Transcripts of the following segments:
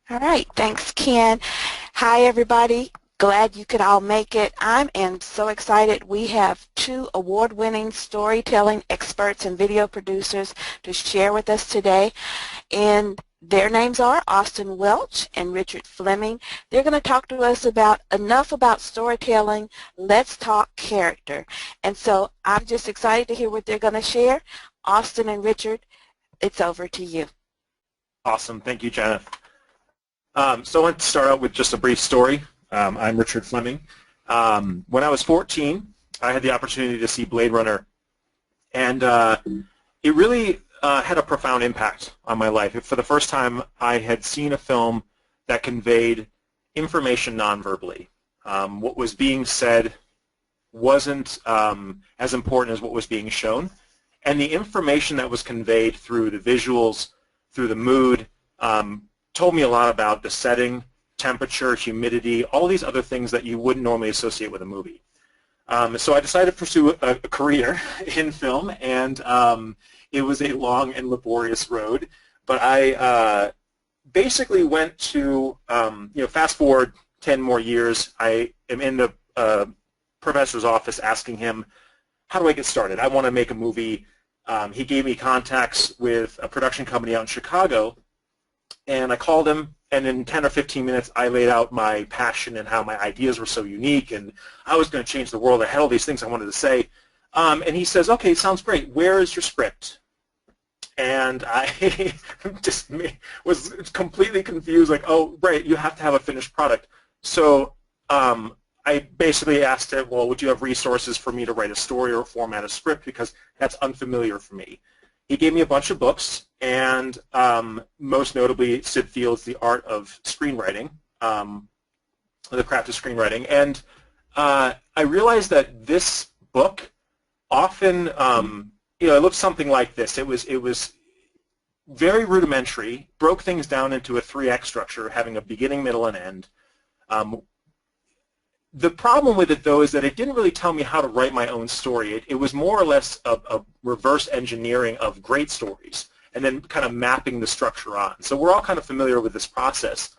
All right, thanks, Ken. Hi, everybody. Glad you could all make it. I am so excited. We have two award-winning storytelling experts and video producers to share with us today. And their names are Austin Welch and Richard Fleming. They're going to talk to us about enough about storytelling. Let's talk character. And so I'm just excited to hear what they're going to share. Austin and Richard, it's over to you. Awesome. Thank you, Janet. So I want to start out with just a brief story. I'm Richard Fleming. When I was 14, I had the opportunity to see Blade Runner, and it really had a profound impact on my life. For the first time, I had seen a film that conveyed information non-verbally. What was being said wasn't as important as what was being shown, and the information that was conveyed through the visuals, through the mood, told me a lot about the setting, temperature, humidity, all these other things that you wouldn't normally associate with a movie. So I decided to pursue a career in film, and it was a long and laborious road. But I basically went to, fast forward 10 more years, I am in the professor's office asking him, how do I get started? I want to make a movie. He gave me contacts with a production company out in Chicago, and I called him, and in 10 or 15 minutes I laid out my passion and how my ideas were so unique, and I was going to change the world. I had all these things I wanted to say. And he says, okay, sounds great. Where is your script? And I just was completely confused, like, oh, right, you have to have a finished product. So I basically asked him, well, would you have resources for me to write a story or format a script, because that's unfamiliar for me. He gave me a bunch of books, and most notably Sid Field's The Art of Screenwriting, The Craft of Screenwriting. And I realized that this book often, it looked something like this. It was very rudimentary, broke things down into a 3-act structure, having a beginning, middle, and end. The problem with it, though, is that it didn't really tell me how to write my own story. It was more or less a reverse engineering of great stories and then kind of mapping the structure on. So we're all kind of familiar with this process.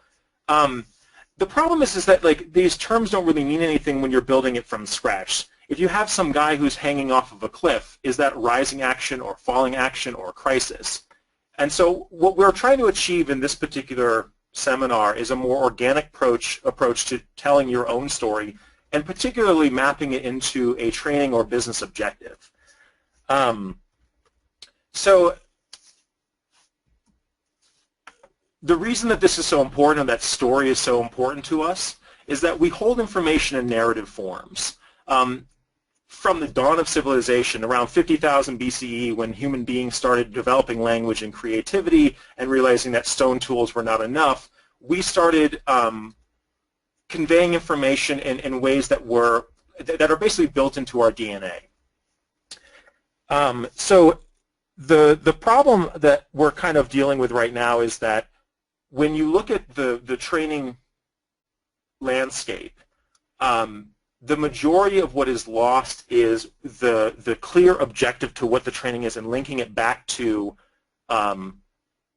The problem is that like these terms don't really mean anything when you're building it from scratch. If you have some guy who's hanging off of a cliff, is that rising action or falling action or crisis? And so what we're trying to achieve in this particular seminar is a more organic approach to telling your own story, and particularly mapping it into a training or business objective. So the reason that this is so important, and that story is so important to us, is that we hold information in narrative forms. From the dawn of civilization, around 50,000 BCE, when human beings started developing language and creativity and realizing that stone tools were not enough, we started conveying information in ways that are basically built into our DNA. So the problem that we're kind of dealing with right now is that when you look at the training landscape, the majority of what is lost is the clear objective to what the training is and linking it back to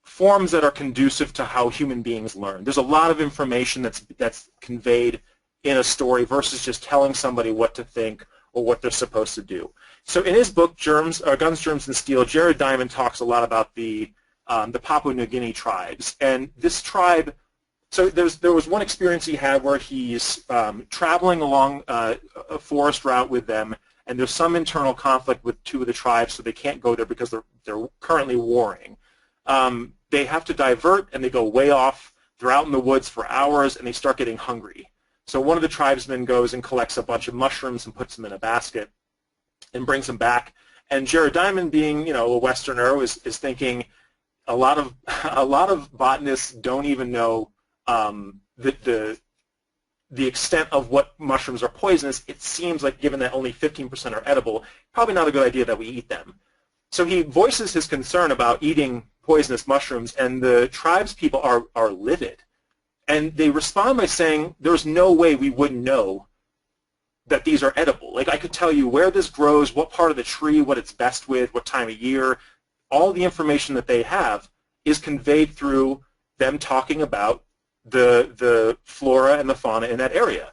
forms that are conducive to how human beings learn. There's a lot of information that's conveyed in a story versus just telling somebody what to think or what they're supposed to do. So in his book, Guns, Germs, and Steel, Jared Diamond talks a lot about the Papua New Guinea tribes. And this tribe, so there was one experience he had where he's traveling along a forest route with them, and there's some internal conflict with 2 of the tribes, so they can't go there because they're currently warring. They have to divert, and they go way off. They're out in the woods for hours, and they start getting hungry. So one of the tribesmen goes and collects a bunch of mushrooms and puts them in a basket and brings them back. And Jared Diamond, being a Westerner, is thinking a lot of botanists don't even know the extent of what mushrooms are poisonous. It seems like, given that only 15% are edible, probably not a good idea that we eat them. So he voices his concern about eating poisonous mushrooms, and the tribes people are livid. And they respond by saying, there's no way we wouldn't know that these are edible. Like, I could tell you where this grows, what part of the tree, what it's best with, what time of year. All the information that they have is conveyed through them talking about the flora and the fauna in that area.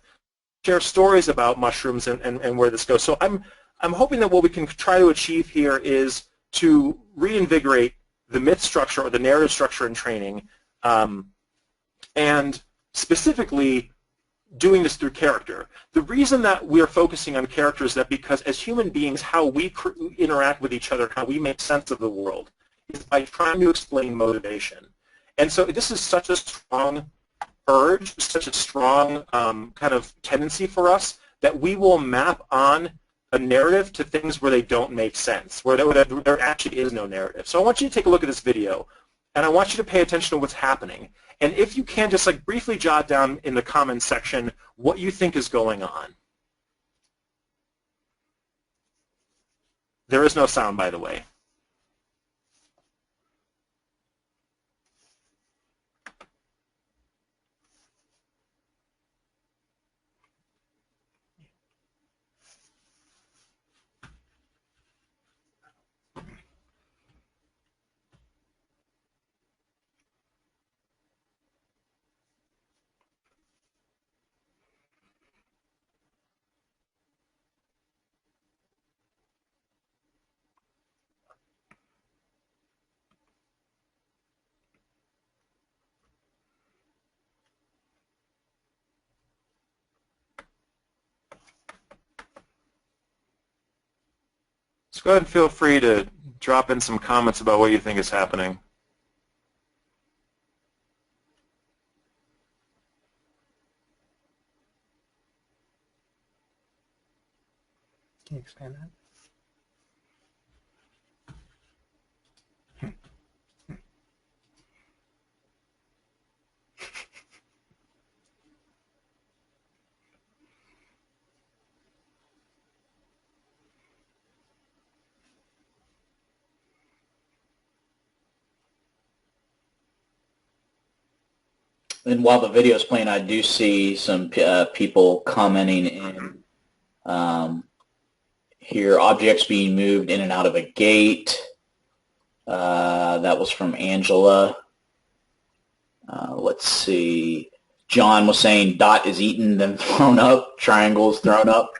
Share stories about mushrooms and where this goes. So I'm hoping that what we can try to achieve here is to reinvigorate the myth structure or the narrative structure in training, and specifically doing this through character. The reason that we are focusing on character is that because as human beings, how we interact with each other, how we make sense of the world, is by trying to explain motivation. And so this is such a strong urge, such a strong kind of tendency for us that we will map on a narrative to things where they don't make sense, where there actually is no narrative. So I want you to take a look at this video, and I want you to pay attention to what's happening. And if you can, just like briefly jot down in the comments section what you think is going on. There is no sound, by the way. So go ahead and feel free to drop in some comments about what you think is happening. Can you expand that? And while the video is playing, I do see some people commenting in here, objects being moved in and out of a gate. That was from Angela. Let's see. John was saying dot is eaten, then thrown up. Triangle is thrown up.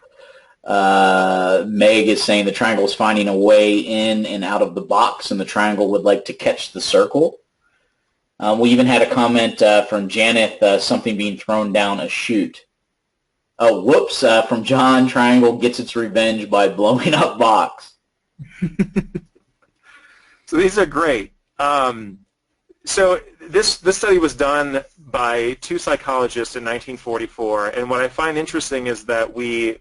Meg is saying the triangle is finding a way in and out of the box, and the triangle would like to catch the circle. We even had a comment from Janet, something being thrown down a chute. Oh, whoops, from John, triangle gets its revenge by blowing up box. So these are great. So this study was done by two psychologists in 1944, and what I find interesting is that I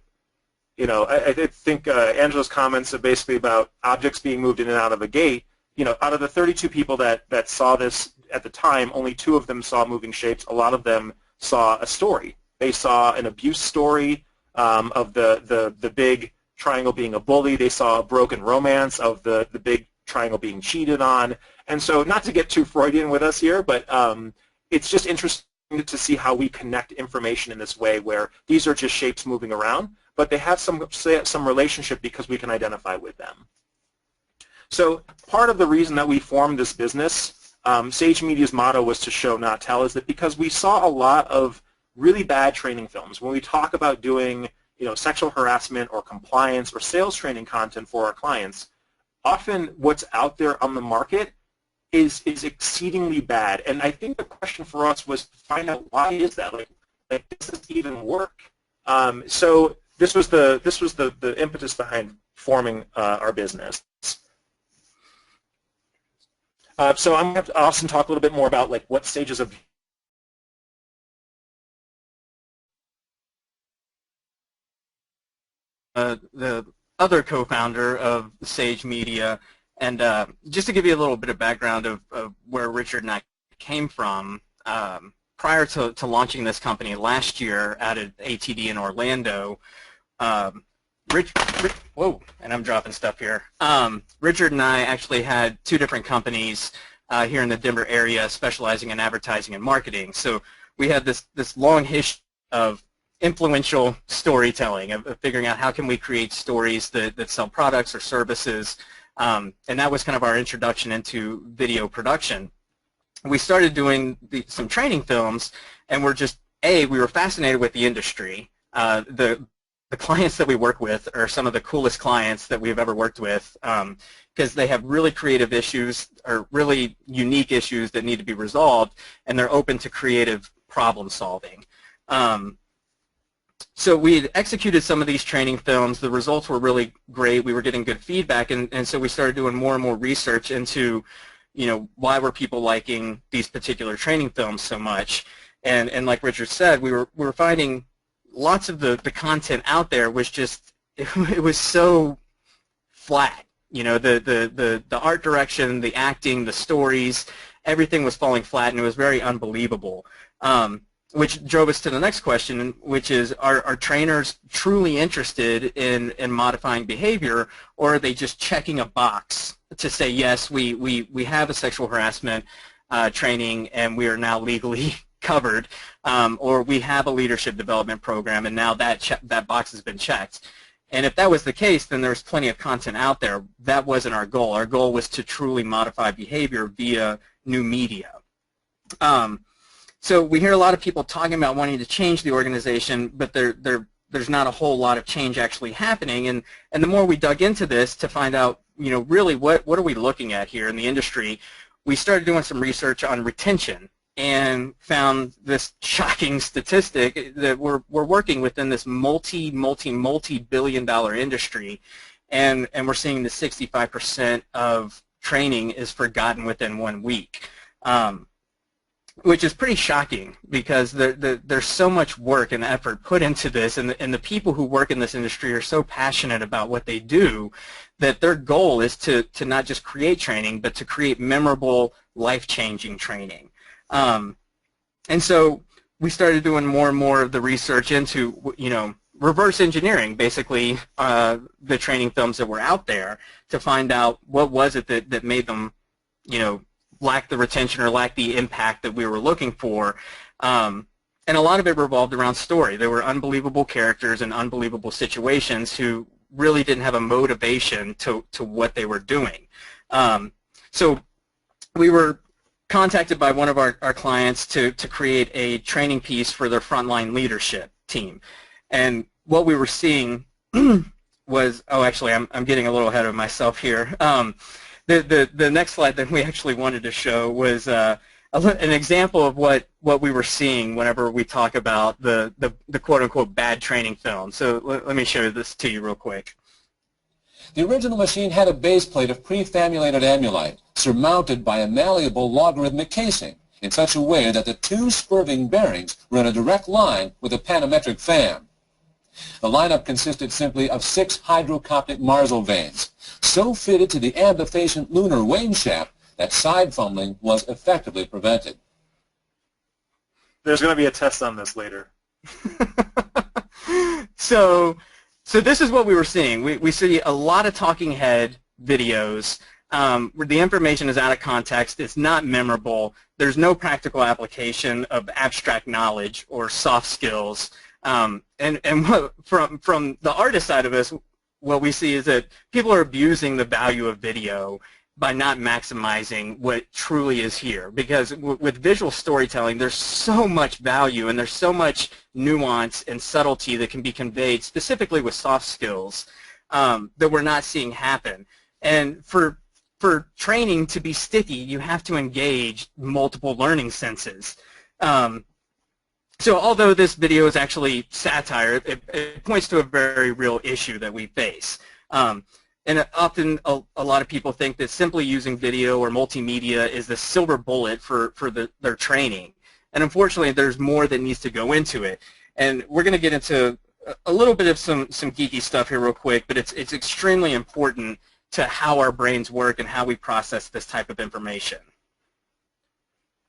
think Angela's comments are basically about objects being moved in and out of a gate. Out of the 32 people that saw this at the time, only 2 of them saw moving shapes. A lot of them saw a story. They saw an abuse story of the big triangle being a bully. They saw a broken romance of the big triangle being cheated on. And so, not to get too Freudian with us here, but it's just interesting to see how we connect information in this way, where these are just shapes moving around, but they have some relationship because we can identify with them. So part of the reason that we formed this business, Sage Media's motto was to show, not tell, is that because we saw a lot of really bad training films. When we talk about doing sexual harassment or compliance or sales training content for our clients, often what's out there on the market is exceedingly bad. And I think the question for us was to find out, why is that? Like does this even work? So this was the impetus behind forming our business. So I'm going to have Austin talk a little bit more about what stages of the other co-founder of Sage Media, and just to give you a little bit of background of where Richard and I came from, prior to launching this company last year out at ATD in Orlando, whoa, and I'm dropping stuff here. Richard and I actually had 2 different companies here in the Denver area specializing in advertising and marketing. So we had this long history of influential storytelling, of figuring out how can we create stories that sell products or services, and that was kind of our introduction into video production. we started doing some training films, and we were fascinated with the industry. The clients that we work with are some of the coolest clients that we've ever worked with, because they have really creative issues or really unique issues that need to be resolved, and they're open to creative problem solving. So we had executed some of these training films. The results were really great. We were getting good feedback, and so we started doing more and more research into, why were people liking these particular training films so much. And like Richard said, we were finding lots of the content out there was just, it was so flat. The art direction, the acting, the stories, everything was falling flat, and it was very unbelievable. Which drove us to the next question, which is, are trainers truly interested in modifying behavior, or are they just checking a box to say, yes, we have a sexual harassment training and we are now legally covered, or we have a leadership development program and now that box has been checked. And if that was the case, then there's plenty of content out there. That wasn't our goal. Our goal was to truly modify behavior via new media. So we hear a lot of people talking about wanting to change the organization, but there's not a whole lot of change actually happening. And the more we dug into this to find out, really what are we looking at here in the industry, we started doing some research on retention and found this shocking statistic that we're working within this multi-billion-dollar industry, and we're seeing that 65% of training is forgotten within 1 week. Which is pretty shocking, because there's so much work and effort put into this, and the people who work in this industry are so passionate about what they do that their goal is to not just create training, but to create memorable, life-changing training. And so we started doing more and more of the research into, reverse engineering, basically, the training films that were out there to find out what was it that made them, lack the retention or lack the impact that we were looking for. And a lot of it revolved around story. There were unbelievable characters and unbelievable situations who really didn't have a motivation to what they were doing. So we were contacted by one of our clients to create a training piece for their frontline leadership team. And what we were seeing was, actually, I'm getting a little ahead of myself here. The next slide that we actually wanted to show was an example of what we were seeing whenever we talk about the quote-unquote bad training film. So let me show this to you real quick. The original machine had a base plate of prefamulated amulite surmounted by a malleable logarithmic casing in such a way that the two spurving bearings were in a direct line with a panometric fan. The lineup consisted simply of 6 hydrocoptic Marsal vanes, so fitted to the ambifacient lunar wane shaft that side fumbling was effectively prevented. There's going to be a test on this later. So this is what we were seeing. We see a lot of talking head videos where the information is out of context. It's not memorable. There's no practical application of abstract knowledge or soft skills. And from the artist side of us, what we see is that people are abusing the value of video by not maximizing what truly is here. Because with visual storytelling, there's so much value and there's so much nuance and subtlety that can be conveyed, specifically with soft skills, that we're not seeing happen. And for training to be sticky, you have to engage multiple learning senses. So although this video is actually satire, it points to a very real issue that we face. And often a lot of people think that simply using video or multimedia is the silver bullet for their training. And unfortunately, there's more that needs to go into it. And we're going to get into a little bit of some geeky stuff here real quick, but it's extremely important to how our brains work and how we process this type of information.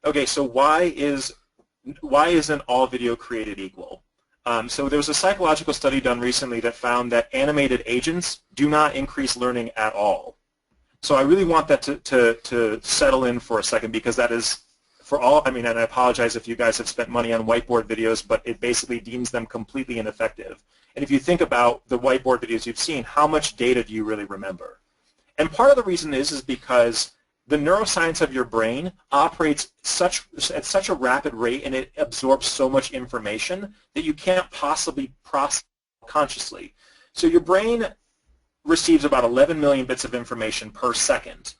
Okay, so why isn't all video created equal? So there was a psychological study done recently that found that animated agents do not increase learning at all. So I really want that to settle in for a second, because that is, for all, and I apologize if you guys have spent money on whiteboard videos, but it basically deems them completely ineffective. And if you think about the whiteboard videos you've seen, how much data do you really remember? And part of the reason is because the neuroscience of your brain operates at such a rapid rate, and it absorbs so much information that you can't possibly process consciously. So your brain receives about 11 million bits of information per second.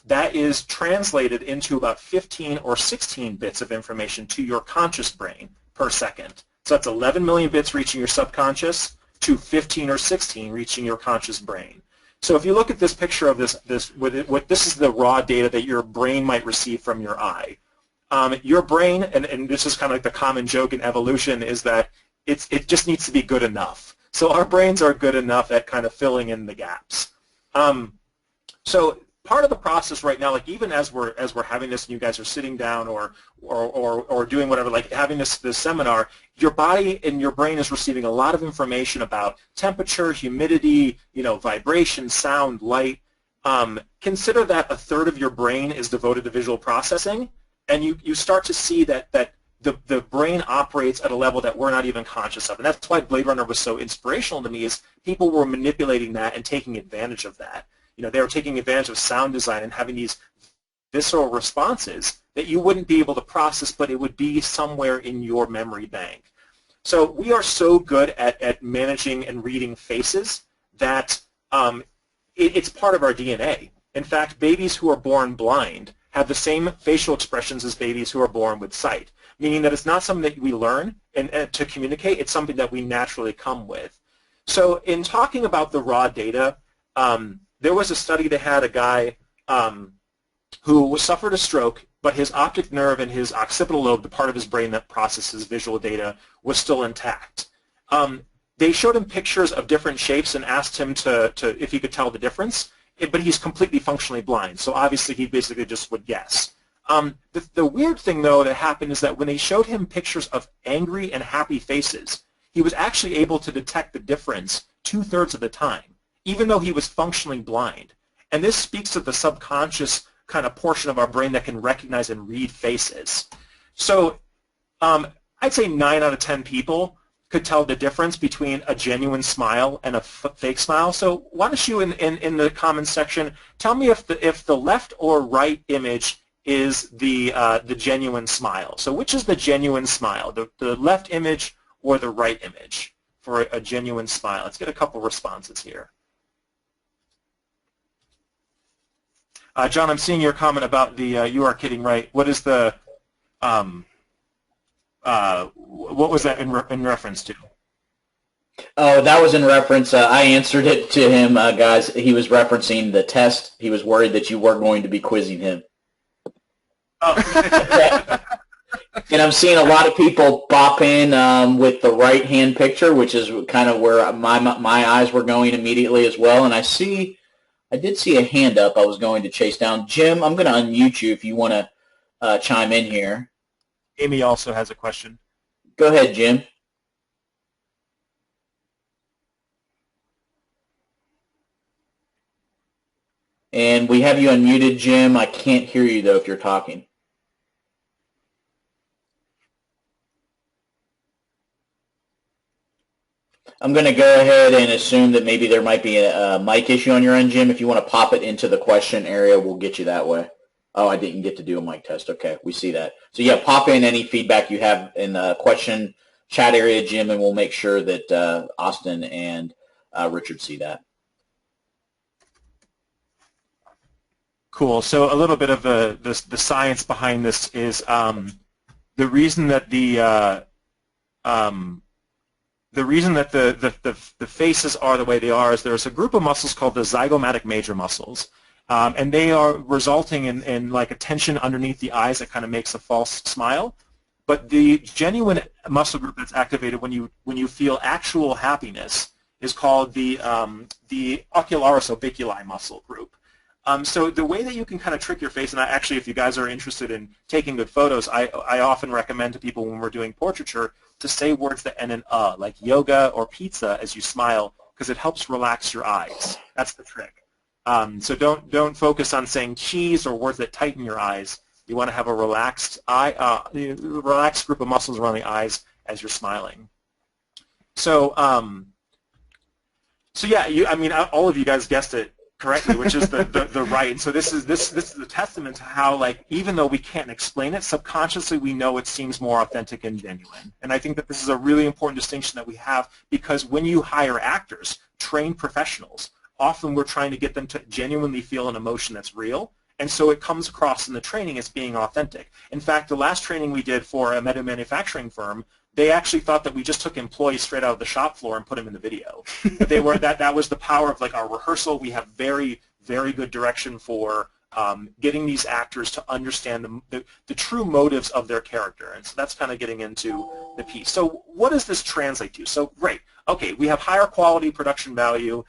That is translated into about 15 or 16 bits of information to your conscious brain per second. So that's 11 million bits reaching your subconscious to 15 or 16 reaching your conscious brain. So if you look at this picture of this is the raw data that your brain might receive from your eye. Your brain, and this is kind of like the common joke in evolution, is that it just needs to be good enough. So our brains are good enough at kind of filling in the gaps. So part of the process right now, like even as we're having this, and you guys are sitting down or doing whatever, like having this seminar, your body and your brain is receiving a lot of information about temperature, humidity, vibration, sound, light. Consider that a third of your brain is devoted to visual processing, and you start to see that the brain operates at a level that we're not even conscious of. And that's why Blade Runner was so inspirational to me, is people were manipulating that and taking advantage of that. They were taking advantage of sound design and having these visceral responses that you wouldn't be able to process, but it would be somewhere in your memory bank. So we are so good at managing and reading faces that it's part of our DNA. In fact, babies who are born blind have the same facial expressions as babies who are born with sight, meaning that it's not something that we learn and to communicate, it's something that we naturally come with. So in talking about the raw data, there was a study that had a guy who suffered a stroke, but his optic nerve and his occipital lobe, the part of his brain that processes visual data, was still intact. They showed him pictures of different shapes and asked him if he could tell the difference, but he's completely functionally blind, so obviously he basically just would guess. The weird thing, though, that happened is that when they showed him pictures of angry and happy faces, he was actually able to detect the difference 2/3 of the time, even though he was functionally blind. And this speaks to the subconscious kind of portion of our brain that can recognize and read faces. So I'd say 9 out of 10 people could tell the difference between a genuine smile and a fake smile. So why don't you, in the comments section, tell me if the left or right image is the genuine smile. So which is the genuine smile, the left image or the right image for a genuine smile? Let's get a couple responses here. John, I'm seeing your comment about the you are kidding, right? What is the what was that in reference to? Oh, that was in reference. I answered it to him, guys. He was referencing the test. He was worried that you were going to be quizzing him. Oh. And I'm seeing a lot of people bop in with the right-hand picture, which is kind of where my eyes were going immediately as well. And I did see a hand up I was going to chase down. Jim, I'm going to unmute you if you want to chime in here. Amy also has a question. Go ahead, Jim. And we have you unmuted, Jim. I can't hear you, though, if you're talking. I'm going to go ahead and assume that maybe there might be a mic issue on your end, Jim. If you want to pop it into the question area, we'll get you that way. Oh, I didn't get to do a mic test. Okay, we see that. So, yeah, pop in any feedback you have in the question chat area, Jim, and we'll make sure that Austin and Richard see that. Cool. So a little bit of the science behind this is the reason that the faces are the way they are is there's a group of muscles called the zygomatic major muscles, and they are resulting in like a tension underneath the eyes that kind of makes a false smile. But the genuine muscle group that's activated when you feel actual happiness is called the ocularis orbiculi muscle group. So the way that you can kind of trick your face, and actually if you guys are interested in taking good photos, I often recommend to people when we're doing portraiture to say words that end in like yoga or pizza as you smile, because it helps relax your eyes. That's the trick. So don't focus on saying cheese or words that tighten your eyes. You want to have a relaxed relaxed group of muscles around the eyes as you're smiling. So so yeah, I mean all of you guys guessed it correctly, which is the right. And so this is a testament to how, like, even though we can't explain it, subconsciously we know it seems more authentic and genuine. And I think that this is a really important distinction that we have, because when you hire actors, trained professionals, often we're trying to get them to genuinely feel an emotion that's real. And so it comes across in the training as being authentic. In fact, the last training we did for a metal manufacturing firm, they actually thought that we just took employees straight out of the shop floor and put them in the video. But they were that was the power of, like, our rehearsal. We have very, very good direction for getting these actors to understand the true motives of their character. And so that's kind of getting into the piece. So what does this translate to? So great. Okay, we have higher quality production value.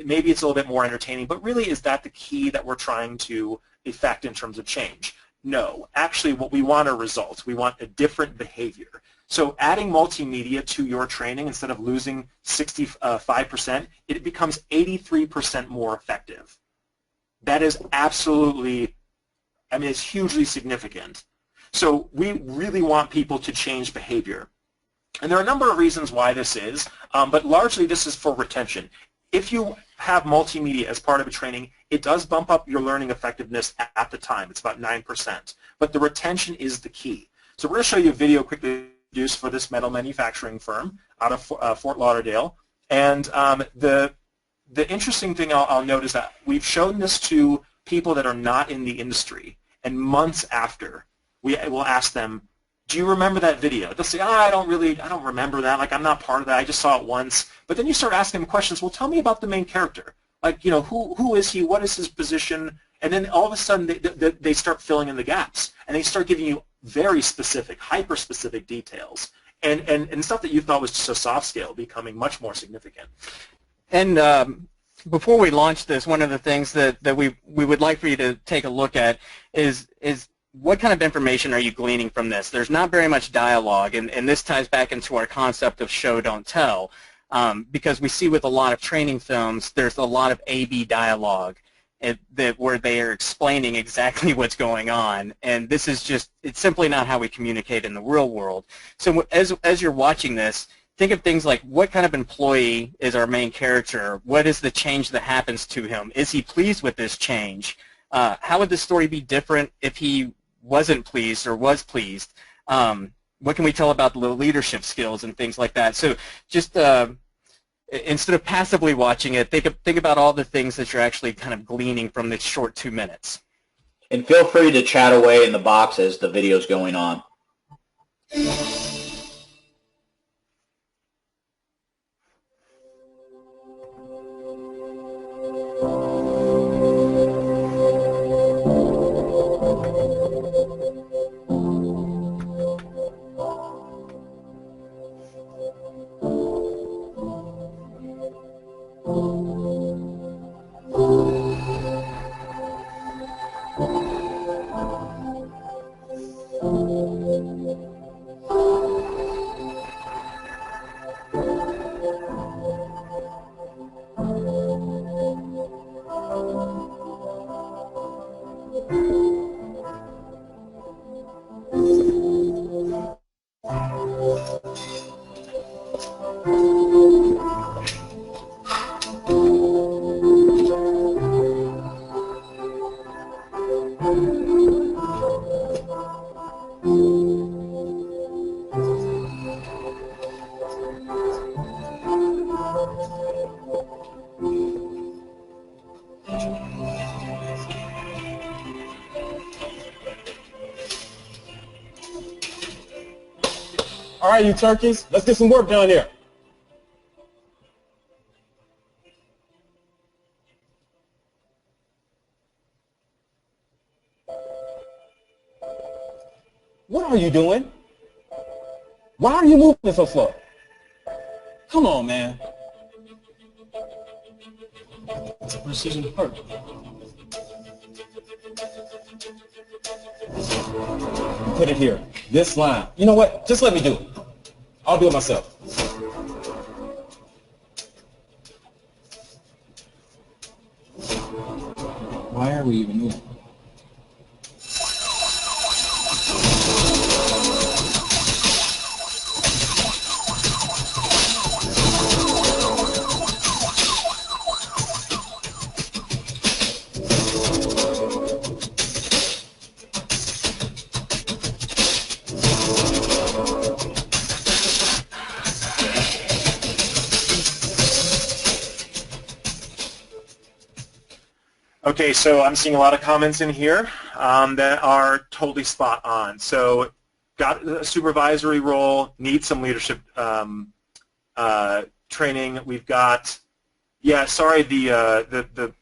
Maybe it's a little bit more entertaining, but really, is that the key that we're trying to effect in terms of change? No. Actually, what we want are results. We want a different behavior. So adding multimedia to your training, instead of losing 65%, it becomes 83% more effective. That is absolutely, I mean, it's hugely significant. So we really want people to change behavior. And there are a number of reasons why this is, but largely this is for retention. If you have multimedia as part of a training, it does bump up your learning effectiveness at the time. It's about 9%. But the retention is the key. So we're going to show you a video quickly produced for this metal manufacturing firm out of Fort Lauderdale. And the interesting thing I'll note is that we've shown this to people that are not in the industry. And months after, we will ask them, do you remember that video? They'll say, I don't remember that. Like, I'm not part of that. I just saw it once. But then you start asking them questions. Well, tell me about the main character. Like, you know, who is he? What is his position? And then all of a sudden they start filling in the gaps. And they start giving you very specific, hyper-specific details. And stuff that you thought was just a soft scale becoming much more significant. And before we launch this, one of the things that we would like for you to take a look at is what kind of information are you gleaning from this? There's not very much dialogue, and this ties back into our concept of show, don't tell, because we see with a lot of training films, there's a lot of A-B dialogue where they are explaining exactly what's going on, and this is just, it's simply not how we communicate in the real world. So as you're watching this, think of things like, what kind of employee is our main character? What is the change that happens to him? Is he pleased with this change? How would the story be different if he wasn't pleased or was pleased? What can we tell about the leadership skills and things like that? So just instead of passively watching it, think about all the things that you're actually kind of gleaning from this short 2 minutes. And feel free to chat away in the box as the video's going on. All right, you turkeys, let's get some work done here. What are you doing? Why are you moving so slow? Come on, man. It's a precision part. Put it here, this line. You know what? Just let me do it. I'll do it myself. Why are we even moving? Okay, so I'm seeing a lot of comments in here that are totally spot on. So got a supervisory role, need some leadership training. We've got, yeah, sorry, the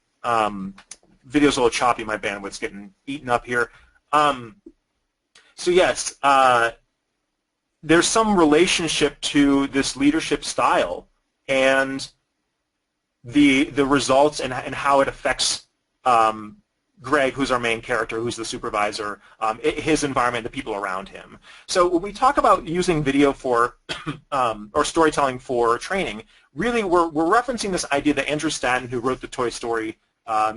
video's a little choppy. My bandwidth's getting eaten up here. So yes, there's some relationship to this leadership style and the results and how it affects Greg, who's our main character, who's the supervisor, his environment, the people around him. So when we talk about using video for or storytelling for training, really we're referencing this idea that Andrew Stanton, who wrote the Toy Story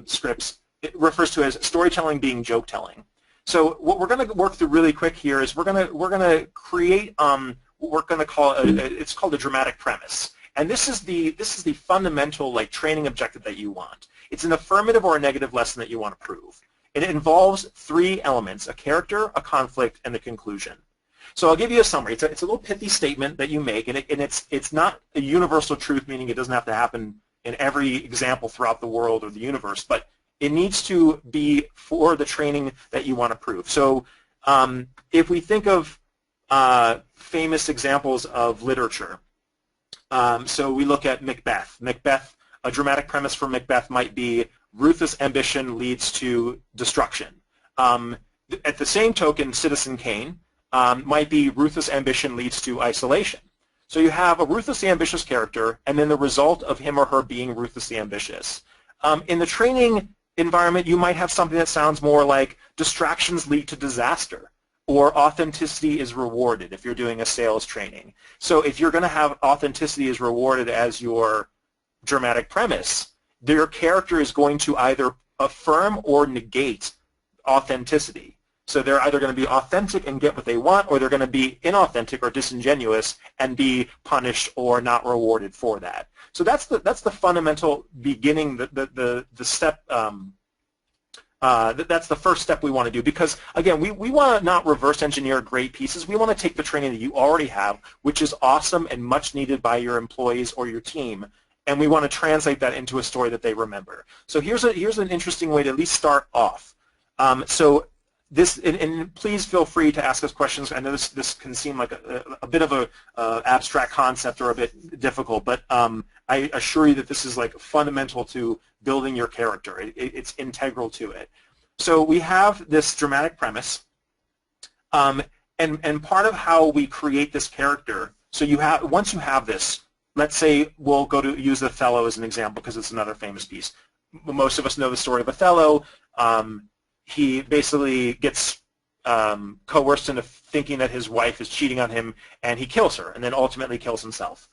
scripts, it refers to as storytelling being joke telling. So what we're going to work through really quick here is we're going to create what we're going to call it's called a dramatic premise. And this is the fundamental like training objective that you want. It's an affirmative or a negative lesson that you want to prove. And it involves three elements: a character, a conflict, and a conclusion. So I'll give you a summary. It's a little pithy statement that you make, and it's not a universal truth, meaning it doesn't have to happen in every example throughout the world or the universe, but it needs to be for the training that you want to prove. So if we think of famous examples of literature, so we look at Macbeth. Macbeth, a dramatic premise for Macbeth might be ruthless ambition leads to destruction. At the same token, Citizen Kane might be ruthless ambition leads to isolation. So you have a ruthlessly ambitious character and then the result of him or her being ruthlessly ambitious. In the training environment, you might have something that sounds more like distractions lead to disaster, or authenticity is rewarded if you're doing a sales training. So if you're going to have authenticity is rewarded as your dramatic premise, your character is going to either affirm or negate authenticity. So they're either going to be authentic and get what they want, or they're going to be inauthentic or disingenuous and be punished or not rewarded for that. So that's the fundamental beginning, the step. That's the first step we want to do, because again, we want to not reverse engineer great pieces. We want to take the training that you already have, which is awesome and much needed by your employees or your team, and we want to translate that into a story that they remember. So here's an interesting way to at least start off. So this, and please feel free to ask us questions. I know this can seem like a bit of a abstract concept or a bit difficult, but I assure you that this is like fundamental to building your character. It's integral to it. So we have this dramatic premise, and part of how we create this character. So you have, once you have this, let's say we'll go to use Othello as an example because it's another famous piece. Most of us know the story of Othello. He basically gets coerced into thinking that his wife is cheating on him, and he kills her, and then ultimately kills himself.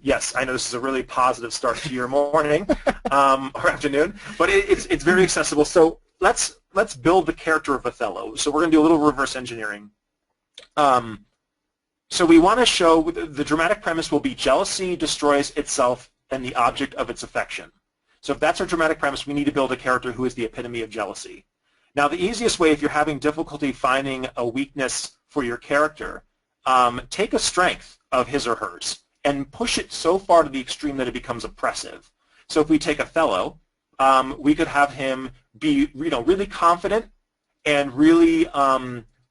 Yes, I know this is a really positive start to your morning or afternoon, but it's very accessible. So let's build the character of Othello. So we're going to do a little reverse engineering. So we want to show the dramatic premise will be jealousy destroys itself and the object of its affection. So if that's our dramatic premise, we need to build a character who is the epitome of jealousy. Now, the easiest way, if you're having difficulty finding a weakness for your character, take a strength of his or hers and push it so far to the extreme that it becomes oppressive. So if we take Othello, we could have him be, really confident and really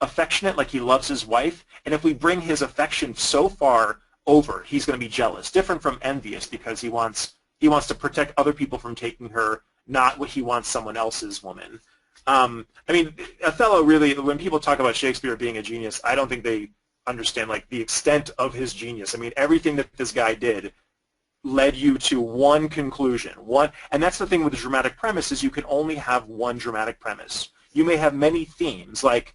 affectionate, like he loves his wife. And if we bring his affection so far over, he's going to be jealous, different from envious, because he wants to protect other people from taking her, not what he wants someone else's woman. I mean, Othello really, when people talk about Shakespeare being a genius, I don't think they understand like the extent of his genius. I mean, everything that this guy did led you to one conclusion. And that's the thing with the dramatic premise, is you can only have one dramatic premise. You may have many themes, like,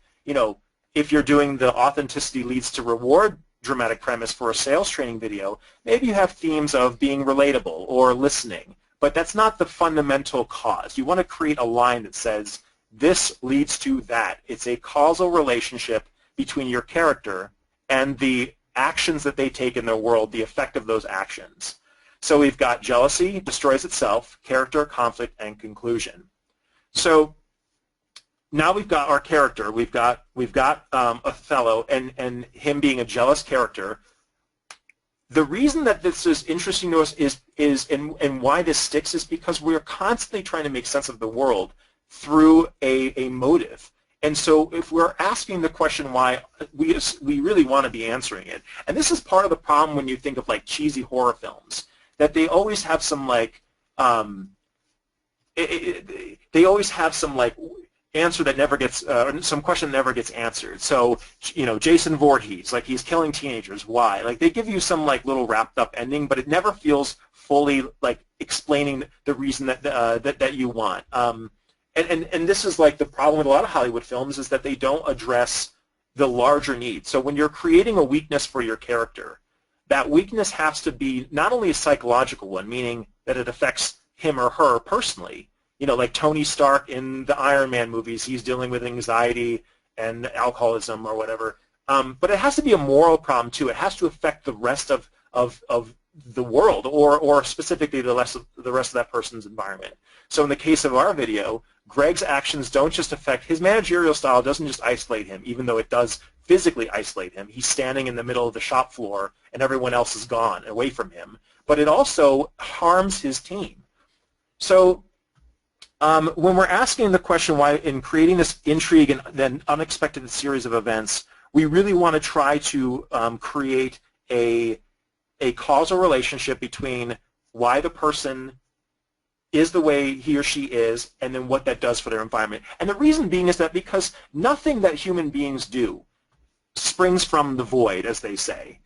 if you're doing the authenticity leads to reward dramatic premise for a sales training video, maybe you have themes of being relatable or listening, but that's not the fundamental cause. You want to create a line that says, this leads to that. It's a causal relationship between your character and the actions that they take in their world, the effect of those actions. So we've got jealousy, destroys itself, character, conflict, and conclusion. So now we've got our character. We've got Othello and him being a jealous character. The reason that this is interesting to us and why this sticks is because we're constantly trying to make sense of the world through a motive. And so if we're asking the question why, we really want to be answering it. And this is part of the problem when you think of like cheesy horror films, that they always have some like, they always have some like answer that never gets, some question that never gets answered. So, you know, Jason Voorhees, like he's killing teenagers. Why? Like they give you some like little wrapped up ending, but it never feels fully like explaining the reason that that you want. And this is like the problem with a lot of Hollywood films, is that they don't address the larger need. So when you're creating a weakness for your character, that weakness has to be not only a psychological one, meaning that it affects him or her personally. You know, like Tony Stark in the Iron Man movies, he's dealing with anxiety and alcoholism or whatever. But it has to be a moral problem too. It has to affect the rest of the world, or specifically the rest of that person's environment. So in the case of our video, Greg's actions don't just affect his managerial style. Doesn't just isolate him, even though it does physically isolate him. He's standing in the middle of the shop floor, and everyone else is gone away from him. But it also harms his team. So when we're asking the question why, in creating this intrigue and then unexpected series of events, we really want to try to create a causal relationship between why the person is the way he or she is, and then what that does for their environment. And the reason being is that because nothing that human beings do springs from the void, as they say.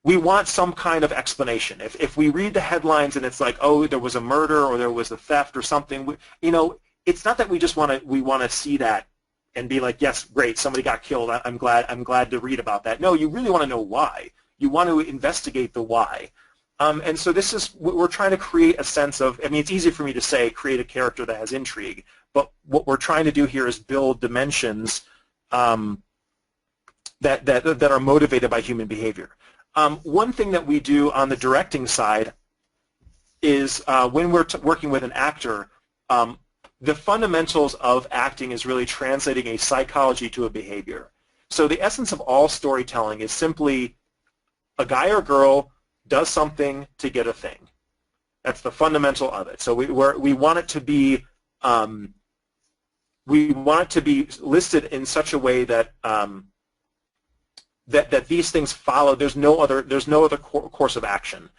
We want some kind of explanation. If we read the headlines and it's like, oh, there was a murder or there was a theft or something, you know, it's not that we just want to see that and be like, yes, great, somebody got killed. I'm glad to read about that. No, you really want to know why. You want to investigate the why. And so this is, we're trying to create a sense of, I mean, it's easy for me to say create a character that has intrigue, but what we're trying to do here is build dimensions that are motivated by human behavior. One thing that we do on the directing side is when we're working with an actor, the fundamentals of acting is really translating a psychology to a behavior. So the essence of all storytelling is simply a guy or girl does something to get a thing. That's the fundamental of it. So we want it to be listed in such a way that that these things follow. There's no other course of action.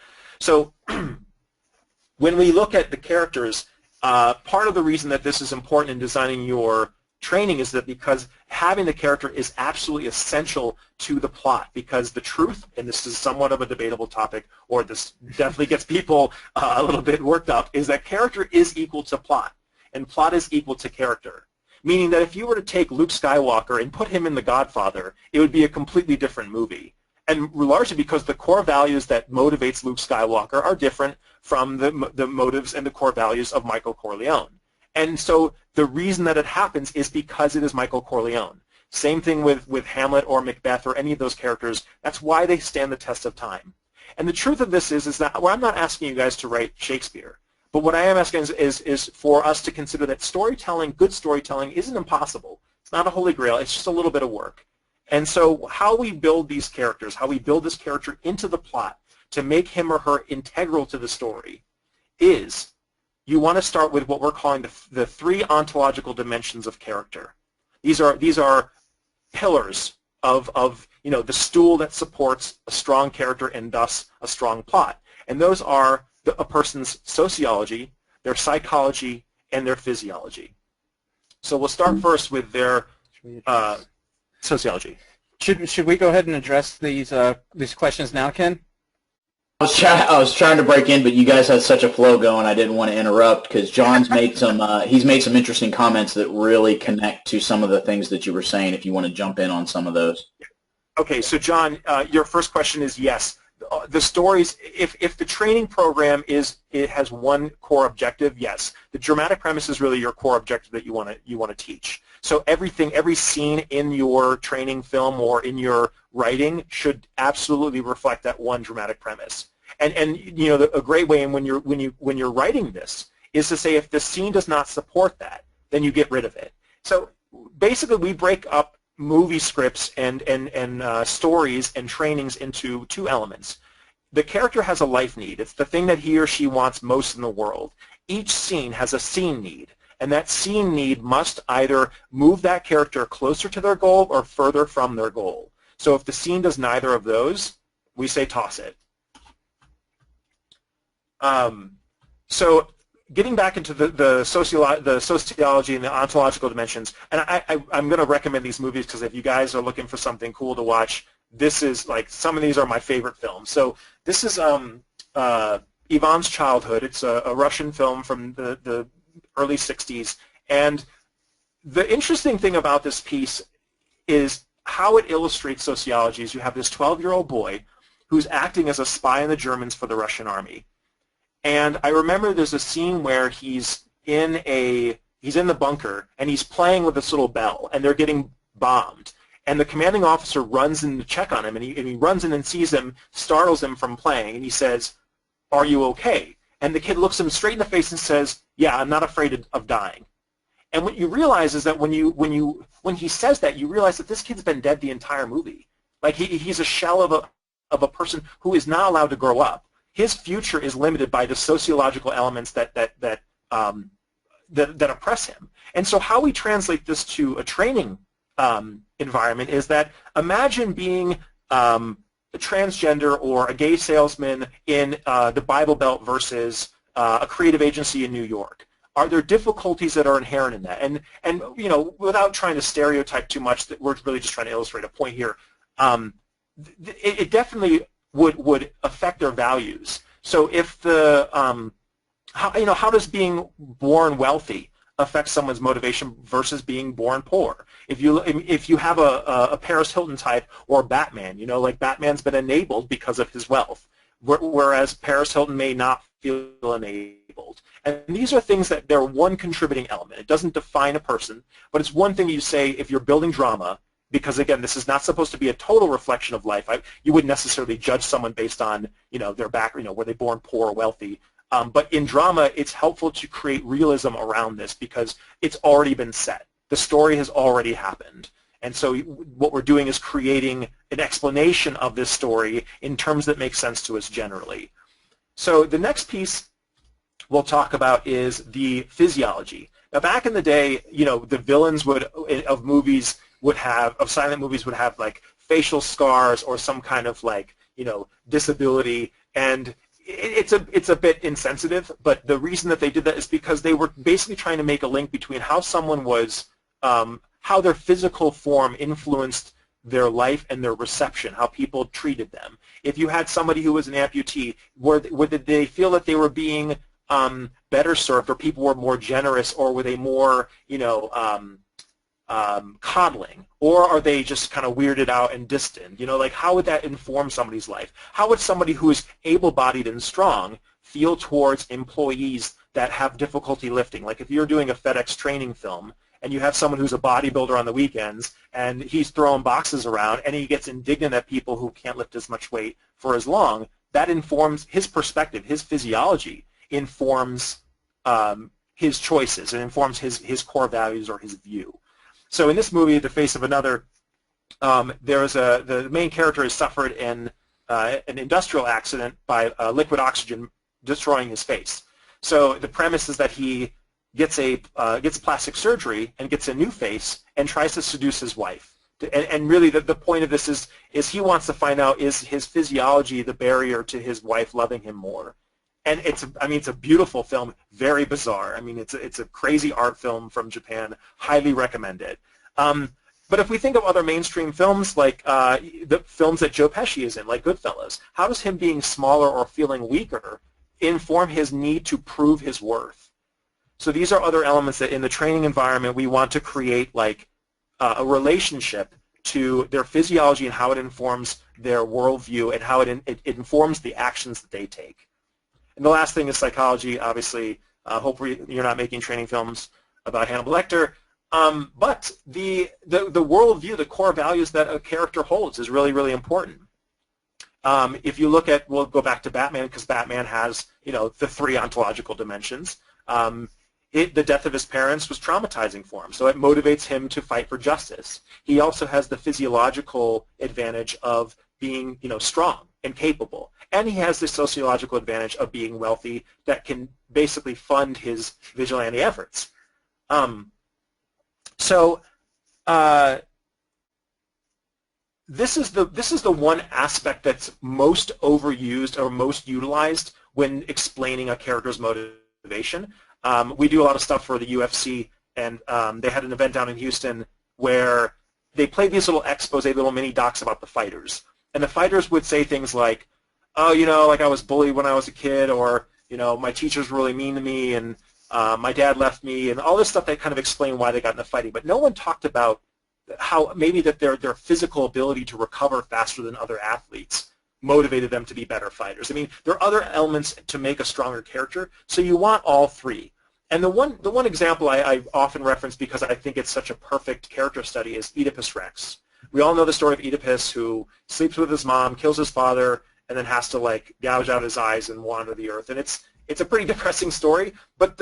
So when we look at the characters, part of the reason that this is important in designing your training is that because having the character is absolutely essential to the plot, because the truth, and this is somewhat of a debatable topic, or this definitely gets people a little bit worked up, is that character is equal to plot, and plot is equal to character. Meaning that if you were to take Luke Skywalker and put him in The Godfather, it would be a completely different movie. And largely because the core values that motivates Luke Skywalker are different from the motives and the core values of Michael Corleone. And so the reason that it happens is because it is Michael Corleone. Same thing with Hamlet or Macbeth or any of those characters. That's why they stand the test of time. And the truth of this is that well, I'm not asking you guys to write Shakespeare. But what I am asking is for us to consider that storytelling, good storytelling, isn't impossible. It's not a holy grail. It's just a little bit of work. And so how we build these characters, how we build this character into the plot to make him or her integral to the story is you want to start with what we're calling the three ontological dimensions of character. These are pillars of you know, the stool that supports a strong character and thus a strong plot. And those are a person's sociology, their psychology, and their physiology. So we'll start first with their sociology. Should we go ahead and address these questions now, Ken? I was trying to break in, but you guys had such a flow going, I didn't want to interrupt because John's made some he's made some interesting comments that really connect to some of the things that you were saying. If you want to jump in on some of those. Okay, so John, your first question is yes. The stories, if the training program has one core objective, yes. The dramatic premise is really your core objective that you want to teach. So every scene in your training film or in your writing should absolutely reflect that one dramatic premise. And you know, a great way, and when you're writing this, is to say if the scene does not support that, then you get rid of it. So basically, we break up movie scripts and stories and trainings into two elements. The character has a life need. It's the thing that he or she wants most in the world. Each scene has a scene need, and that scene need must either move that character closer to their goal or further from their goal. So if the scene does neither of those, we say toss it. So getting back into the sociology and the ontological dimensions, and I'm going to recommend these movies because if you guys are looking for something cool to watch, this is like, some of these are my favorite films. So this is Yvonnes Childhood. It's a Russian film from the early 60s. And the interesting thing about this piece is how it illustrates sociology is you have this 12-year-old boy who's acting as a spy on the Germans for the Russian army. And I remember there's a scene where he's in the bunker and he's playing with this little bell and they're getting bombed. And the commanding officer runs in to check on him and he runs in and sees him, startles him from playing, and he says, "Are you okay?" And the kid looks him straight in the face and says, "Yeah, I'm not afraid of dying." And what you realize is that when he says that, you realize that this kid's been dead the entire movie. Like he's a shell of a person who is not allowed to grow up. His future is limited by the sociological elements that oppress him. And so how we translate this to a training environment is that imagine being a transgender or a gay salesman in the Bible Belt versus a creative agency in New York. Are there difficulties that are inherent in that? And you know, without trying to stereotype too much, that we're really just trying to illustrate a point here. It definitely would affect their values. So if the how does being born wealthy affect someone's motivation versus being born poor? If you have a Paris Hilton type or Batman, you know, like Batman's been enabled because of his wealth, whereas Paris Hilton may not feel enabled. And these are things that they're one contributing element. It doesn't define a person, but it's one thing you say if you're building drama. Because again, this is not supposed to be a total reflection of life. You wouldn't necessarily judge someone based on, you know, their background, you know, were they born poor or wealthy. But in drama, it's helpful to create realism around this because it's already been set. The story has already happened. And so what we're doing is creating an explanation of this story in terms that make sense to us generally. So the next piece we'll talk about is the physiology. Now, back in the day, you know, the villains of movies of silent movies would have like facial scars or some kind of like, you know, disability, and it's a bit insensitive, but the reason that they did that is because they were basically trying to make a link between how someone was, how their physical form influenced their life and their reception, how people treated them. If you had somebody who was an amputee, did they feel that they were being better served, or people were more generous, or were they more, you know, coddling, or are they just kind of weirded out and distant? You know, like how would that inform somebody's life? How would somebody who is able-bodied and strong feel towards employees that have difficulty lifting? Like if you're doing a FedEx training film and you have someone who's a bodybuilder on the weekends and he's throwing boxes around and he gets indignant at people who can't lift as much weight for as long, that informs his perspective, his physiology informs his choices, and informs his core values or his view. So in this movie, The Face of Another, the main character has suffered an industrial accident by liquid oxygen destroying his face. So the premise is that he gets plastic surgery and gets a new face and tries to seduce his wife. And really the point of this is he wants to find out, is his physiology the barrier to his wife loving him more? And it's a beautiful film, very bizarre. I mean, it's a crazy art film from Japan. Highly recommend it. But if we think of other mainstream films, like the films that Joe Pesci is in, like Goodfellas, how does him being smaller or feeling weaker inform his need to prove his worth? So these are other elements that in the training environment we want to create, like a relationship to their physiology and how it informs their worldview and how it informs the actions that they take. And the last thing is psychology. Obviously, hopefully you're not making training films about Hannibal Lecter, but the worldview, the core values that a character holds is really, really important. If you look at, we'll go back to Batman because Batman has, you know, the 3 ontological dimensions. the death of his parents was traumatizing for him, so it motivates him to fight for justice. He also has the physiological advantage of being, strong and capable, and he has the sociological advantage of being wealthy that can basically fund his vigilante efforts. This is the one aspect that's most overused or most utilized when explaining a character's motivation. We do a lot of stuff for the UFC, and they had an event down in Houston where they played these little expose, little mini docs about the fighters. And the fighters would say things like, oh, like I was bullied when I was a kid, or, my teacher's really mean to me, and my dad left me, and all this stuff that kind of explained why they got into fighting. But no one talked about how maybe that their physical ability to recover faster than other athletes motivated them to be better fighters. I mean, there are other elements to make a stronger character, so you want all three. And the one example I often reference because I think it's such a perfect character study is Oedipus Rex. We all know the story of Oedipus, who sleeps with his mom, kills his father, and then has to gouge out his eyes and wander the earth. And it's a pretty depressing story. But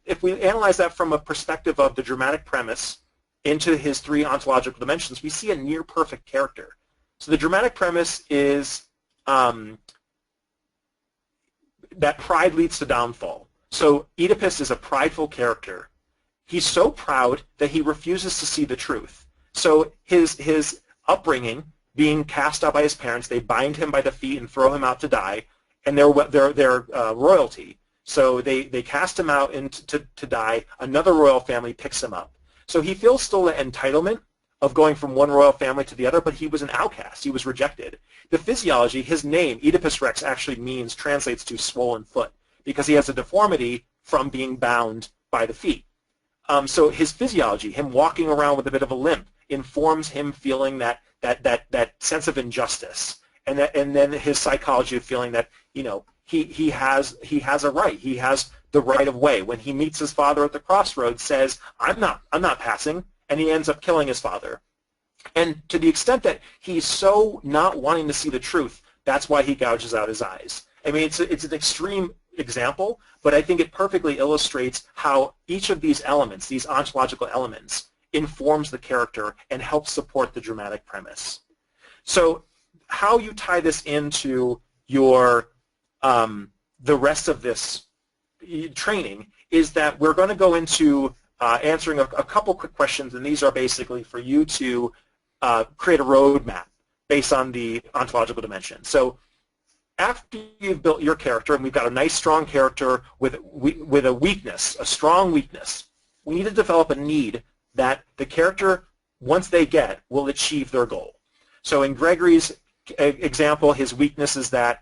if we analyze that from a perspective of the dramatic premise into his three ontological dimensions, we see a near perfect character. So the dramatic premise is that pride leads to downfall. So Oedipus is a prideful character. He's so proud that he refuses to see the truth. So his upbringing, being cast out by his parents, they bind him by the feet and throw him out to die, and they're royalty. So they cast him out to die. Another royal family picks him up. So he feels still the entitlement of going from one royal family to the other, but he was an outcast. He was rejected. The physiology, his name, Oedipus Rex, actually translates to swollen foot, because he has a deformity from being bound by the feet. So his physiology, him walking around with a bit of a limp, informs him feeling that sense of injustice, and then his psychology of feeling that he has a right. He has the right of way. When he meets his father at the crossroads, says, I'm not passing, and he ends up killing his father. And to the extent that he's so not wanting to see the truth, that's why he gouges out his eyes. I mean, it's an extreme example, but I think it perfectly illustrates how each of these elements, these ontological elements, informs the character and helps support the dramatic premise. So how you tie this into your the rest of this training is that we're going to go into answering a couple quick questions, and these are basically for you to create a roadmap based on the ontological dimension. So after you've built your character, and we've got a nice strong character with a weakness, a strong weakness, we need to develop a need that the character, once they get, will achieve their goal. So in Gregory's example, his weakness is that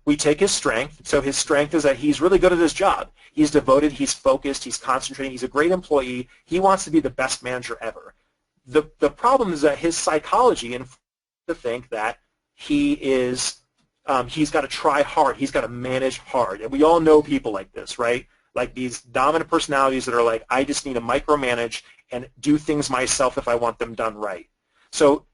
we take his strength. So his strength is that he's really good at his job. He's devoted, he's focused, he's concentrating, he's a great employee. He wants to be the best manager ever. The problem is that his psychology and to think that he is he's got to try hard, he's got to manage hard. And we all know people like this, right? Like these dominant personalities that are like, I just need to micromanage and do things myself if I want them done right. So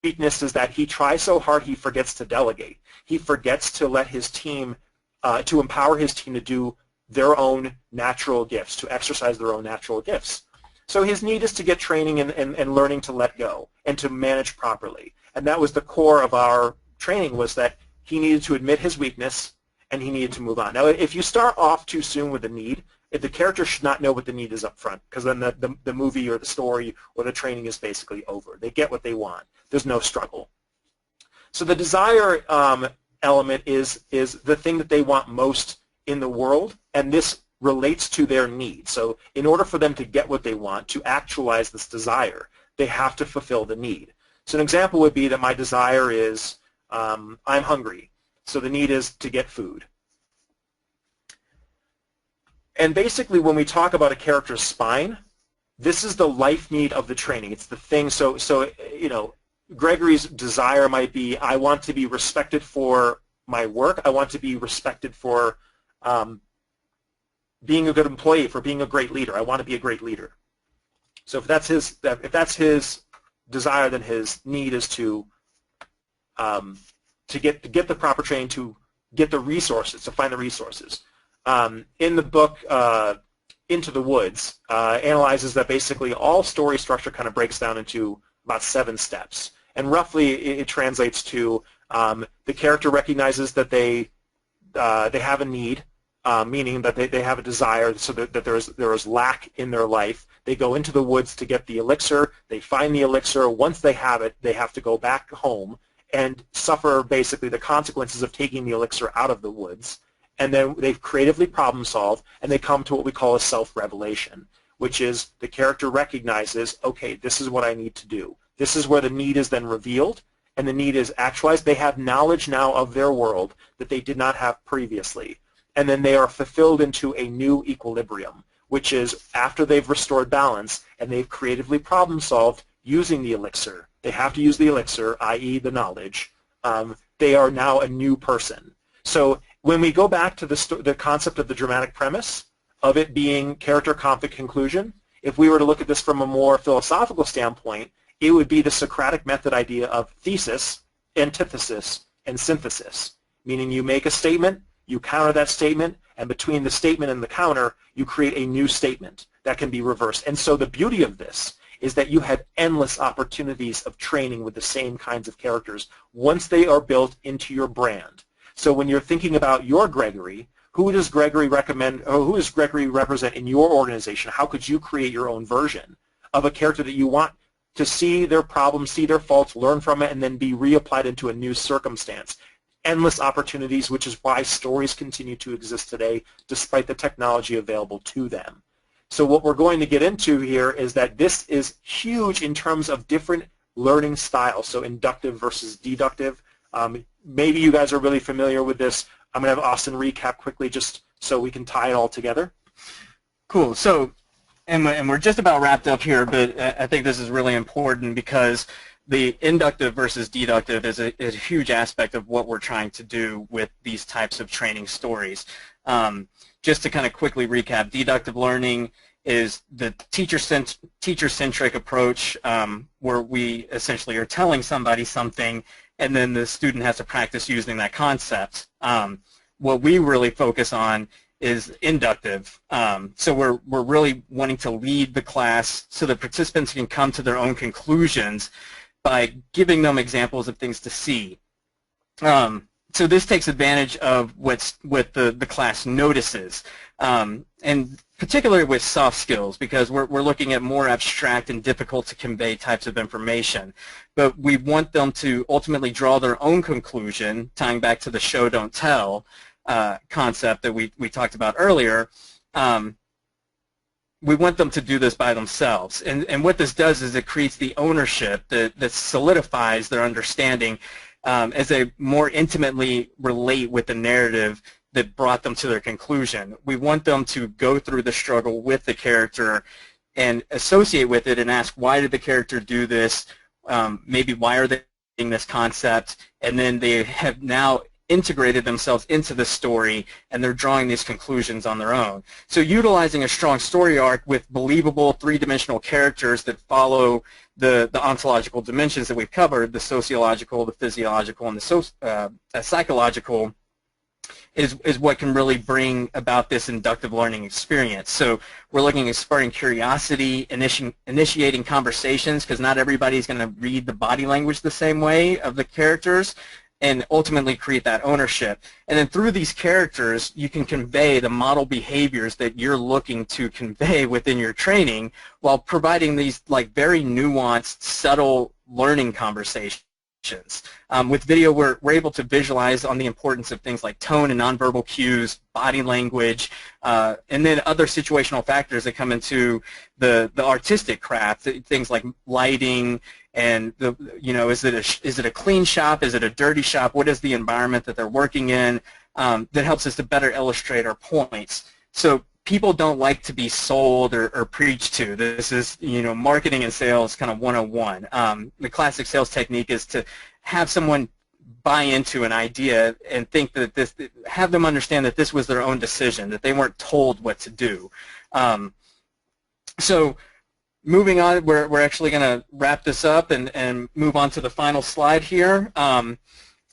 weakness is that he tries so hard he forgets to delegate. He forgets to let his team, to empower his team to do their own natural gifts, to exercise their own natural gifts. So his need is to get training and learning to let go and to manage properly. And that was the core of our training, was that he needed to admit his weakness and he needed to move on. Now, if you start off too soon with a need, the character should not know what the need is up front, because then the movie or the story or the training is basically over. They get what they want. There's no struggle. So the desire element is the thing that they want most in the world, and this relates to their need. So in order for them to get what they want, to actualize this desire, they have to fulfill the need. So an example would be that my desire is I'm hungry, so the need is to get food. And basically when we talk about a character's spine, this is the life need of the training. It's the thing. So you know, Gregory's desire might be, I want to be respected for my work. I want to be respected for being a good employee, for being a great leader. I want to be a great leader. So if that's his desire, then his need is to get the proper training, to get the resources, to find the resources. In the book Into the Woods, analyzes that basically all story structure kind of breaks down into about 7 steps. And roughly it translates to the character recognizes that they have a need, meaning that they have a desire, so that there is lack in their life. They go into the woods to get the elixir. They find the elixir. Once they have it, they have to go back home and suffer basically the consequences of taking the elixir out of the woods. And then they creatively problem solve, and they come to what we call a self-revelation, which is the character recognizes, okay, this is what I need to do. This is where the need is then revealed, and the need is actualized. They have knowledge now of their world that they did not have previously. And then they are fulfilled into a new equilibrium, which is after they've restored balance and they've creatively problem solved using the elixir. They have to use the elixir, i.e. the knowledge. They are now a new person. So when we go back to the concept of the dramatic premise, of it being character, conflict, conclusion, if we were to look at this from a more philosophical standpoint, it would be the Socratic method idea of thesis, antithesis, and synthesis, meaning you make a statement, you counter that statement, and between the statement and the counter, you create a new statement that can be reversed. And so the beauty of this is that you have endless opportunities of training with the same kinds of characters once they are built into your brand. So when you're thinking about your Gregory, who does Gregory recommend, or who does Gregory represent in your organization? How could you create your own version of a character that you want to see their problems, see their faults, learn from it, and then be reapplied into a new circumstance? Endless opportunities, which is why stories continue to exist today despite the technology available to them. So what we're going to get into here is that this is huge in terms of different learning styles, so inductive versus deductive. Maybe you guys are really familiar with this. I'm going to have Austin recap quickly just so we can tie it all together. Cool. So, and we're just about wrapped up here, but I think this is really important because the inductive versus deductive is a huge aspect of what we're trying to do with these types of training stories. Just to kind of quickly recap, deductive learning is the teacher-centric approach where we essentially are telling somebody something and then the student has to practice using that concept. What we really focus on is inductive. So we're really wanting to lead the class so that participants can come to their own conclusions by giving them examples of things to see. So this takes advantage of what the class notices, and particularly with soft skills, because we're looking at more abstract and difficult to convey types of information. But we want them to ultimately draw their own conclusion, tying back to the show, don't tell concept that we talked about earlier. We want them to do this by themselves. And what this does is it creates the ownership that solidifies their understanding as they more intimately relate with the narrative that brought them to their conclusion. We want them to go through the struggle with the character and associate with it and ask, why did the character do this? Maybe why are they doing this concept? And then they have now integrated themselves into the story and they're drawing these conclusions on their own. So utilizing a strong story arc with believable three-dimensional characters that follow the ontological dimensions that we've covered, the sociological, the physiological, and the psychological, is what can really bring about this inductive learning experience. So we're looking at spurring curiosity, initiating conversations, because not everybody's going to read the body language the same way of the characters, and ultimately create that ownership. And then through these characters, you can convey the model behaviors that you're looking to convey within your training while providing these like very nuanced, subtle learning conversations. With video, we're able to visualize on the importance of things like tone and nonverbal cues, body language, and then other situational factors that come into the artistic craft, things like lighting, and is it a clean shop? Is it a dirty shop? What is the environment that they're working in? That helps us to better illustrate our points. So people don't like to be sold or preached to. This is marketing and sales kind of 101. The classic sales technique is to have someone buy into an idea and think that have them understand that this was their own decision, that they weren't told what to do. So moving on, we're actually going to wrap this up and move on to the final slide here. And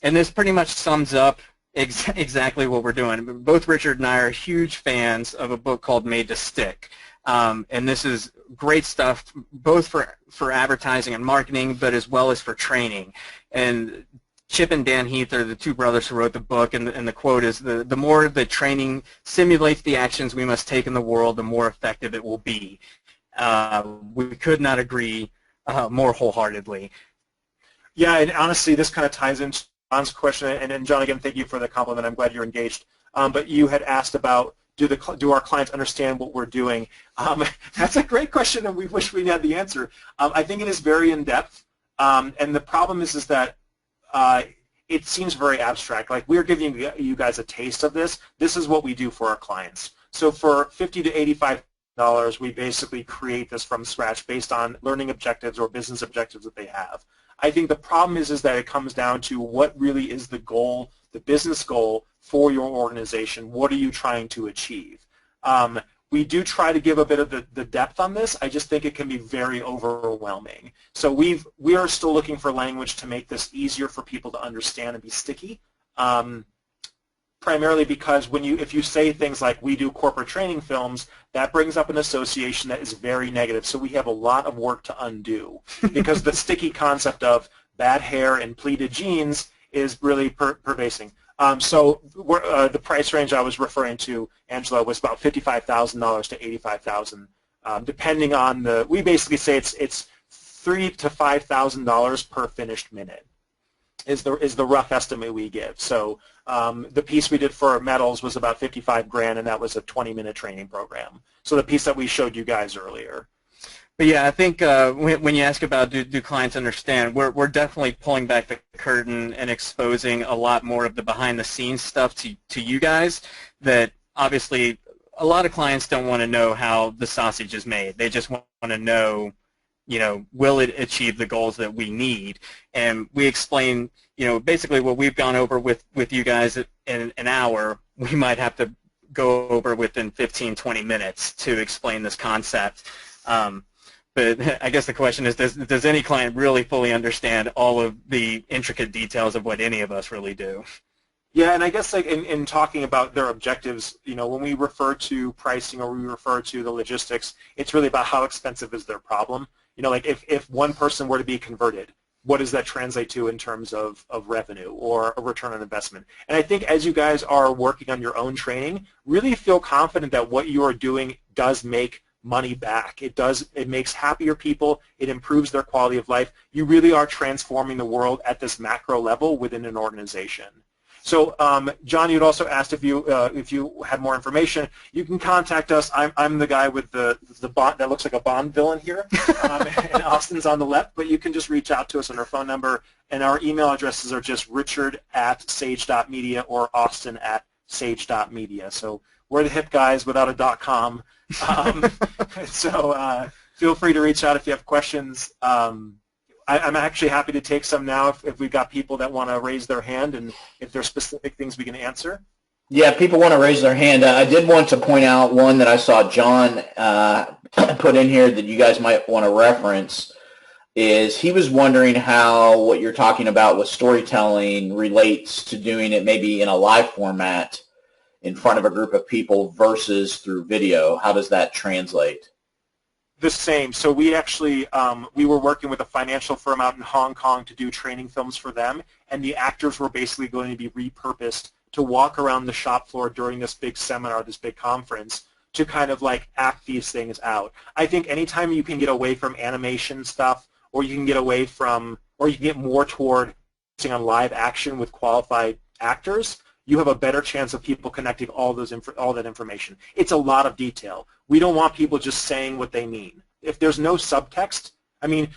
this pretty much sums up Exactly what we're doing. Both Richard and I are huge fans of a book called Made to Stick. And this is great stuff both for advertising and marketing, but as well as for training. And Chip and Dan Heath are the two brothers who wrote the book, and the quote is, the more the training simulates the actions we must take in the world, the more effective it will be. We could not agree more wholeheartally. Yeah, and honestly, this kind of ties into John's question, and John, again, thank you for the compliment. I'm glad you're engaged. But you had asked about, do our clients understand what we're doing? That's a great question, and we wish we had the answer. I think it is very in-depth, and the problem is that it seems very abstract. Like, we're giving you guys a taste of this. This is what we do for our clients. So for $50 to $85, we basically create this from scratch based on learning objectives or business objectives that they have. I think the problem is that it comes down to what really is the goal, the business goal for your organization. What are you trying to achieve? We do try to give a bit of the depth on this. I just think it can be very overwhelming. So we are still looking for language to make this easier for people to understand and be sticky. Primarily because if you say things like, we do corporate training films, that brings up an association that is very negative. So we have a lot of work to undo because the sticky concept of bad hair and pleated jeans is really pervasive. So the price range I was referring to, Angela, was about $55,000 to $85,000, depending on we basically say it's $3,000 to $5,000 per finished minute. Is the rough estimate we give. So the piece we did for metals was about 55 grand, and that was a 20-minute training program. So the piece that we showed you guys earlier. But yeah, I think when you ask about do clients understand, we're definitely pulling back the curtain and exposing a lot more of the behind-the-scenes stuff to you guys. That obviously a lot of clients don't want to know how the sausage is made. They just want to know, will it achieve the goals that we need? And we explain, basically what we've gone over with you guys in an hour, we might have to go over within 15, 20 minutes to explain this concept. But I guess the question is, does any client really fully understand all of the intricate details of what any of us really do? Yeah, and I guess like in talking about their objectives, when we refer to pricing or we refer to the logistics, it's really about how expensive is their problem. Like if one person were to be converted, what does that translate to in terms of revenue or a return on investment? And I think as you guys are working on your own training, really feel confident that what you are doing does make money back. It makes happier people. It improves their quality of life. You really are transforming the world at this macro level within an organization. So, John, you'd also asked if you had more information. You can contact us. I'm the guy with the Bond that looks like a Bond villain here, and Austin's on the left. But you can just reach out to us on our phone number, and our email addresses are just richard@sage.media or austin@sage.media. So we're the hip guys without a .com. So feel free to reach out if you have questions. I'm actually happy to take some now if we've got people that want to raise their hand and if there's specific things we can answer. Yeah, if people want to raise their hand. I did want to point out one that I saw John put in here that you guys might want to reference. Is he was wondering how what you're talking about with storytelling relates to doing it maybe in a live format in front of a group of people versus through video. How does that translate? The same. So we actually, we were working with a financial firm out in Hong Kong to do training films for them, and the actors were basically going to be repurposed to walk around the shop floor during this big seminar, this big conference, to kind of like act these things out. I think anytime you can get away from animation stuff, or you can get away from, or you can get more toward focusing on live action with qualified actors, you have a better chance of people connecting all that information. It's a lot of detail. We don't want people just saying what they mean. If there's no subtext, I mean,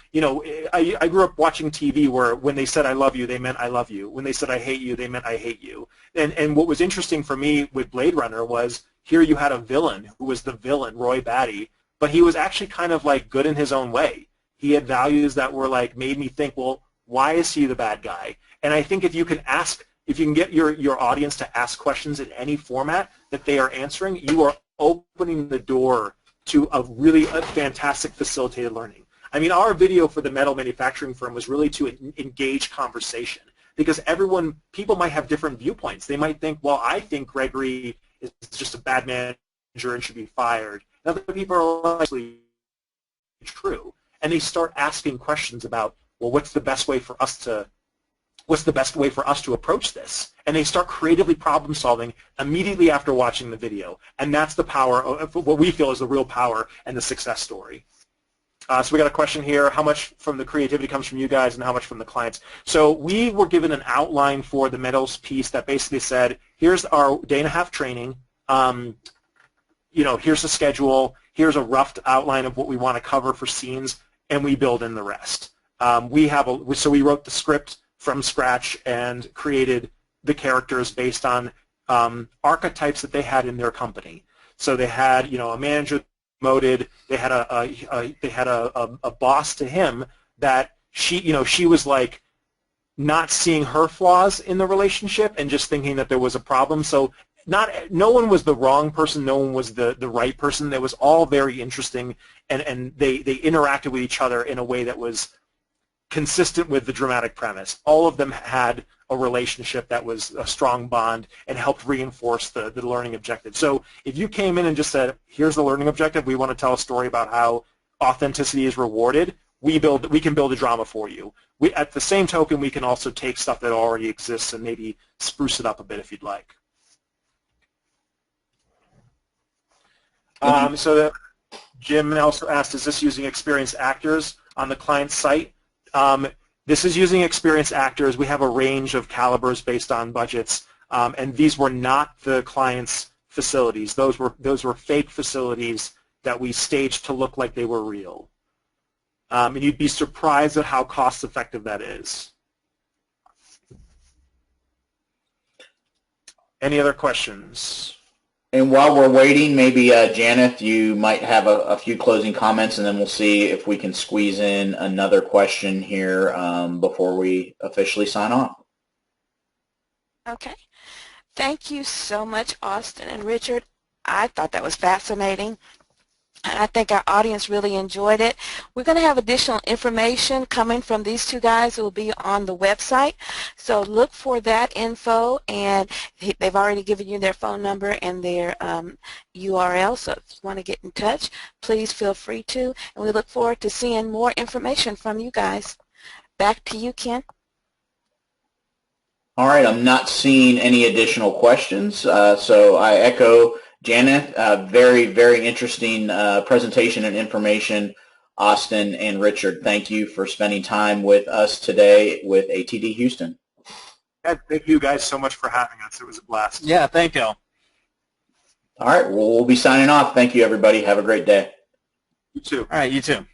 I grew up watching TV where when they said I love you, they meant I love you. When they said I hate you, they meant I hate you. And what was interesting for me with Blade Runner was here you had a villain who was the villain, Roy Batty, but he was actually kind of like good in his own way. He had values that were like made me think, well, why is he the bad guy? And I think if you can get your audience to ask questions in any format that they are answering, you are opening the door to a really fantastic facilitated learning. I mean, our video for the metal manufacturing firm was really to engage conversation, because people might have different viewpoints. They might think, well, I think Gregory is just a bad manager and should be fired. And other people are actually true. And they start asking questions about, well, what's the best way for us to approach this? And they start creatively problem solving immediately after watching the video. And that's the power of what we feel is the real power and the success story. So we got a question here, how much from the creativity comes from you guys and how much from the clients? So we were given an outline for the medals piece that basically said, here's our day-and-a-half training, here's the schedule, here's a rough outline of what we want to cover for scenes, and we build in the rest. So we wrote the script from scratch and created the characters based on archetypes that they had in their company. So they had, a manager promoted. They had a boss to him that she was like not seeing her flaws in the relationship and just thinking that there was a problem. So no one was the wrong person, no one was the right person. It was all very interesting, and they interacted with each other in a way that was consistent with the dramatic premise. All of them had a relationship that was a strong bond and helped reinforce the learning objective. So if you came in and just said, here's the learning objective, we want to tell a story about how authenticity is rewarded, we can build a drama for you. At the same token, we can also take stuff that already exists and maybe spruce it up a bit if you'd like. So Jim also asked, is this using experienced actors on the client's site? This is using experienced actors. We have a range of calibers based on budgets, and these were not the client's facilities. Those were fake facilities that we staged to look like they were real. And you'd be surprised at how cost-effective that is. Any other questions? And while we're waiting, maybe Janet, you might have a few closing comments, and then we'll see if we can squeeze in another question here before we officially sign off. Okay. Thank you so much, Austin and Richard. I thought that was fascinating, and I think our audience really enjoyed it. We're going to have additional information coming from these two guys. It will be on the website, so look for that info, and they've already given you their phone number and their URL, so if you want to get in touch, please feel free to, and we look forward to seeing more information from you guys. Back to you, Ken. All right, I'm not seeing any additional questions, so I echo Janet. Very, very interesting presentation and information. Austin and Richard, thank you for spending time with us today with ATD Houston. Yeah, thank you guys so much for having us. It was a blast. Yeah, thank you. All right, well, we'll be signing off. Thank you, everybody. Have a great day. You too. All right, you too.